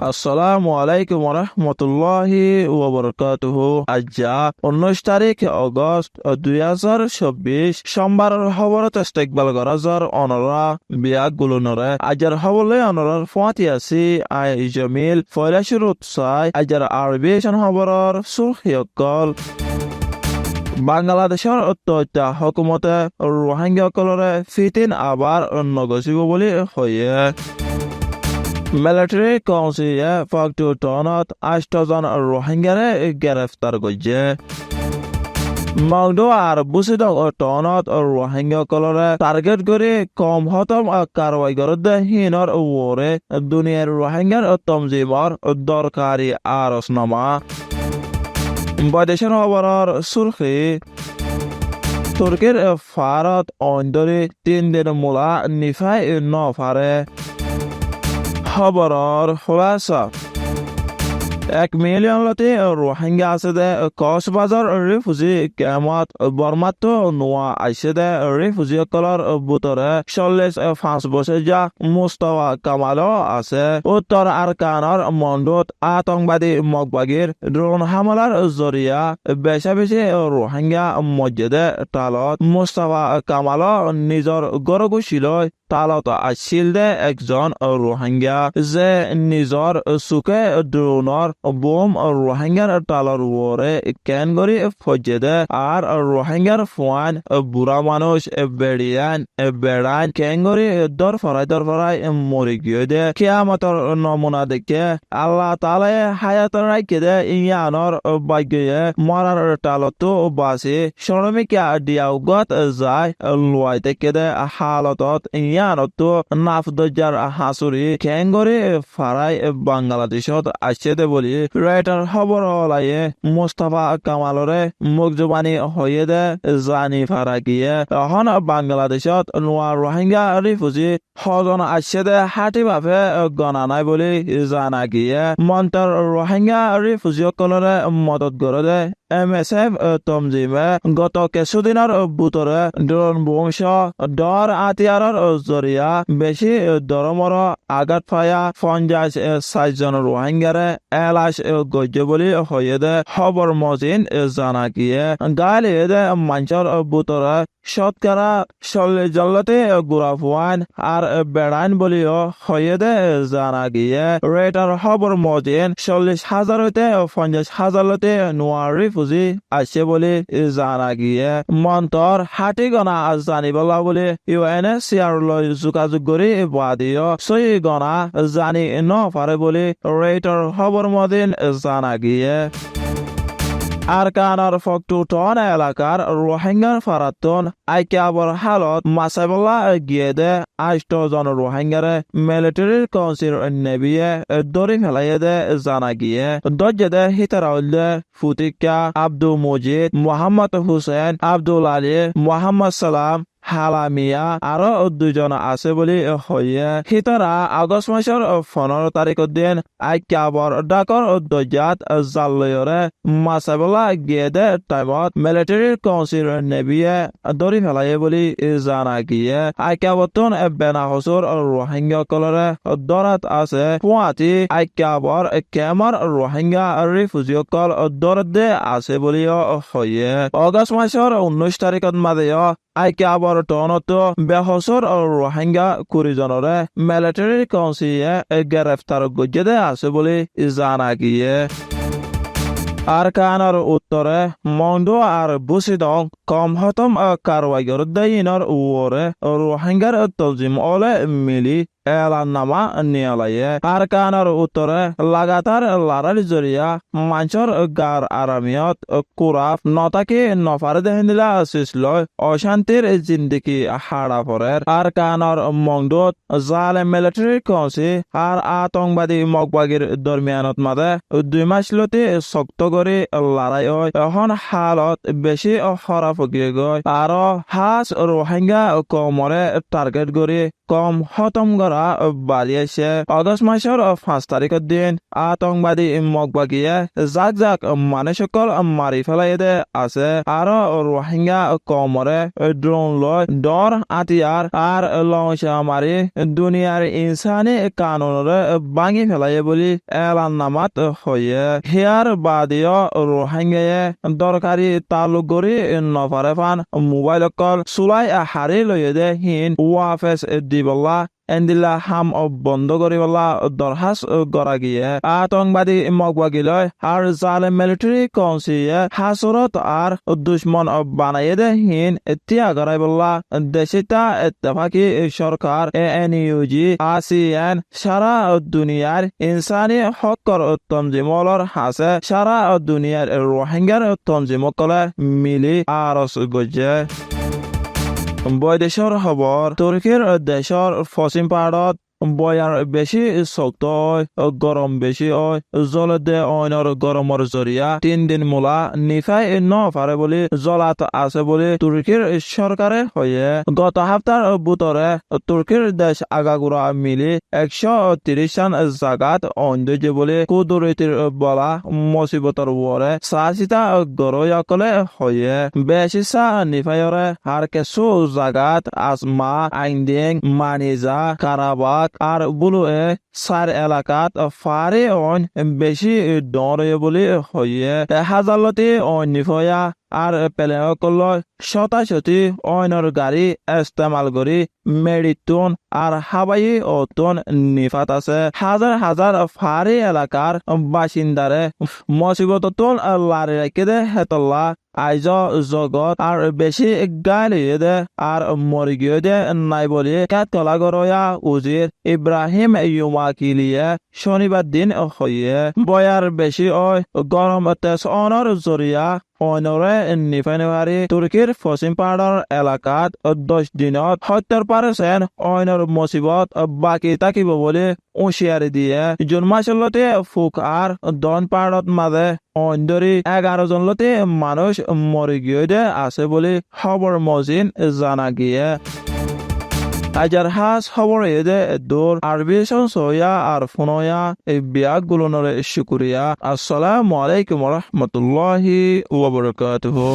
আসসালামু আলাইকুম ওরহমতুল্লাহি ওয়াবারাকাতুহু। আজ 19 তারিখ অগস্ট 2024 সোমবারের খবরত ইস্তেকবাল করা যার অনরা বিয়াক গুলনরে আজার হবলে অনরার ফাতি আছি আই জমিল ফয়লা শুরুত সাই আজার আরবি শান খবরর সুরখিয়কল বাংলাদেশের অত্যত্যা হকুমতে রোহিঙ্গাসকলরে ফিতিন আবার নগসিব বলি হয়ে মিলিটারি কাউন্সিলে ফাকটু টনত 8 জন রোহিঙ্গারে গ্রেফতার করছে। মংডো আর বুসিদক টনত রোহিঙ্গাসকলরে টার্গেট করে কম হতম কারওয়াই করতে হিনর ওরে দুনিয়ার রোহিঙ্গার তমজিমর দরকারি আরসনামা বৈদেশিক খবরের সুরখি তুর্কির ফারত অন্দরে 3 দিন মূলা নিফাই নফারে খবরের খোলাসা 1 মিলিয়ন লতি রোহিঙ্গা আছে দে কক্সবাজার রিফিউজি ক্যাম্পত বর্মাত্র নোয়া আইসে দে রিফিউজি সকলের ভিতরে 45 বছর যা মুস্তাফা কামালও আছে। উত্তর আরকানের মন্ডত আতঙ্কবাদী মগবাগির ড্রোন হামলার জরিয়া বেশা বেশি রোহিঙ্গা মসজিদে টালত মুস্তাফা কামালও নিজর গরগুশিলয় টালত আছিল দে একজন রোহিঙ্গা যে নিজর চুকে ড্রোনৰ বোম রোহিঙ্গার টালর ওরে কেন করি ফজদে আর রোহিঙ্গার ফুয়ান বুড়া মানুষ বেড়ান কেন করি দর ফরাই মরি গিয়ে দে কিয়ামতর নমুনা দেখে আল্লাহ তাআলা হায়াত রাখে দে ইয়ানর বাগ্যে মরার টালতো বাসি শ্রমিকা দিয়াও গত যায় লুয়াই থেকে দে হালতত ইয়ানত নাফদজার হাসুরি কেন করি ফারাই বাংলাদেশত আসছে দে বলি রাইটার খবর হলাইয়ে মুস্তাফা কামালরে মুখজবানি হয়ে দে জানি ফারা গিয়ে এখন বাংলাদেশত নোয়া রোহিঙ্গা রিফিউজি সজন আসছে দে হাতি ভাবে গণা নাই বলি জানা গিয়ে মন্ত্র রোহিঙ্গা রিফিউজি সকলরে মদত করে দে MSF তমজিমে গত কিছুদিনের ভিতরে ড্রোন বংশ দর আতিয়াৰৰ জরিয়া বেশি দরমর আঘাত পায়া 50 জন রোহিঙ্গারে এলাশ গজ্য বলি হয়ে দে খবর মজিন জানা গিয়ে গালে দে মঞ্চর ভিতরে শতকরা 40 জনতে গুড়া ফুয়ান আর বেড়ান বলিও হয়ে দে জানা গিয়ে রেটার খবর মজিন 40,000 হইতে 50,000 লতে নোয়া রিফিউজি আছে বলে জানা গিয়ে মন্তর হাতি গণা জানিবলা বলে UNHCR লৈ যোগাযোগ কৰি বাদিও সই গণা জানি নপারে বলে রেটার খবর মদিন জানা গিয়ে আরকানের ফকটুটন এলাকার রোহিঙ্গার ফারাতন আইকাবর হালত মাসাবলা গিয়ে দে 8 জন রোহিঙ্গারে মিলিটারির কাউন্সিল নেবিয়ে দরি ফেলাইয়ে দে জানা গিয়ে দজ্জে দে হিতারাউল্লে ফুতিকা আব্দুল মজিদ মোহাম্মদ হুসেন আব্দুল আলী মোহাম্মদ সালাম হালামিয়া আরো 2 জন আছে বলি হয়ে হিতরা আগস্ট মাসের 15 তারিখের দিন আইকাবর ডাকর দজাত জাল্লয়রে মাসাবলা গিয়ে দে টাইমত মিলিটারির কাউন্সিল নেবিয়ে দরি ফেলাইয়ে বলি জানা গিয়ে আইকাবতন বেনা হসুর রোহিঙ্গা কলরে দরাত আছে পুয়াতি আইকাবর কেমার রোহিঙ্গা রিফিউজি কল দরদ দে আছে বলি হয়ে আগস্ট মাসের 19 তারিখত মাদেয় আইকাবর টনত বেহসর রোহিঙ্গা 20 জনরে মিলিটারি কাউন্সিলে গ্রেফতার গজ্জে দে আছে বলে জানা গিয়ে আরকানের উত্তরে মন্ডো আর বুসিদং কম হতম কারওয়াই গরদাইনর ওরে রোহিঙ্গার তলজিম ওলে মিলি এলানামা নিয়ালায়ে আরকানের উত্তরে লাগাতার লারার জরিয়া মাঞ্চর গার আরামিয়ত কুরাফ নতাকে নফারে দেহেনিলা সিসলয় অশান্তির জিন্দিগি হাড়া পরের আরকানের মংডত জালে মিলিটারি কাউন্সিল আর আতঙ্কবাদী মগবাগির দরমিয়ানত মাদে 2 মাস লতে শক্ত করে লড়াই হয় এখন হালত বেশি খরাপ গিয়ে গয় আর হাস রোহিঙ্গা কমরে টার্গেট করে কম খতম করা বাড়িয়েছে। আগস্ট মাসের 5 তারিখের দিন আতঙ্কবাদী মগবাগিয়ে যাক যাক মানুষ সকল মারি ফেলাই দে আছে আর রোহিঙ্গা কমরে ড্রোন লয় ডর আতিয়ার আর লঞ্চা মারি দুনিয়ার ইনসানি কানুনরে ভাঙি ফেলাই বলি এলান নামাত হয়ে হিয়ার বাদিও রোহিঙ্গায়ে দরকারি তালুক গড়ি নফারে ফান মোবাইল কল চুলাই হাৰি লয়ে দে হিন ওয়াফেস দিবল্লা এন্দিলা হাম বন্ধ করিবলা দরহাস করা গিয়ে আতঙ্কবাদী মগবাগিলয় আর জালেম মিলিটারি কাউন্সিলে হাসরত আর দুশ্মন বানাইয়ে দে হিন তিয়া গড়াইবল্লা দেশিতা ইত্তেফাকি সরকার এএনইউজি ASEAN সারা দুনিয়ার ইনসানি হকর তঞ্জিমলর হাসে সারা দুনিয়ার রোহিঙ্গার তঞ্জিমকলে মিলি আরস গজে। বৈদেশৰ খবৰ তুৰ্কীৰ দেশৰ পশ্চিম পাৰত বয়াৰ বেছি শক্ত হয় গৰম বেছি হয় জলদে অইনৰ গৰমৰ জৰিয়া 3 দিন মোলা নিফাই নফাৰে বুলি জলাত আছে বুলি তুৰ্কীৰ চৰকাৰে হয়ে গত সপ্তাহৰ বুটৰে তুৰ্কীৰ দেশ আগাগুৰা মিলি 130 জাগাত অন্দজ বুলি কুদুৰিতিৰ বলা মুসিবতৰ ওৰে সাচিতা গৰয়াকলে হয়ে বেছিসা নিফাইৰে har কিছু জাগাত আসমা আইনডিং মানিজা কাৰাবাক আর বুলুয়ে সার এলাকাত ফারে অন বেশি ডরে বলি হইয়ে হাজারলতি অনিফয়া আর পেলেকল শতাশতি অইনর গাড়ি ইস্তেমাল করি মেডিটুন আর হাবাই অতুন নিফাত আছে হাজার হাজার ফারে এলাকার বাসিন্দারে মসিবততুন লারি রাখে দে হেতল্লা আইজ জগত আর বেশি গালিয়ে দে আর মরি গিয়ে দে নাই বলি কাতলা গরয়া উজির ইব্রাহিম ইউমাকিলিয়ে শনিবার দিন হইয়ে বয়ার বেশি ওই গরম তেজ অনর জরিয়া অনরে নিফানেৱাৰী তুৰ্কীৰ পশ্চিম পাহাৰৰ এলেকাত 10 দিনত 70% অইনৰ মুসিবত বাকী থাকিব বুলি হুঁচিয়াৰি দিয়ে। জুন মাসলৈতে ফুক আর দন পাহাৰত মাজে অইনদৰি 11 জনলৈতে মানুষ মৰি গিয়ে আছে বুলি খবৰ মজিন জানা গিয়ে। আজাৰ হাস খবর এদে দূর আরবি সয়া আর ফোনয়া এই বিয়াক গুলোনরে শুকুরিয়া। আসসালামু আলাইকুম ওয়া রাহমাতুল্লাহি ওয়া বারাকাতুহু।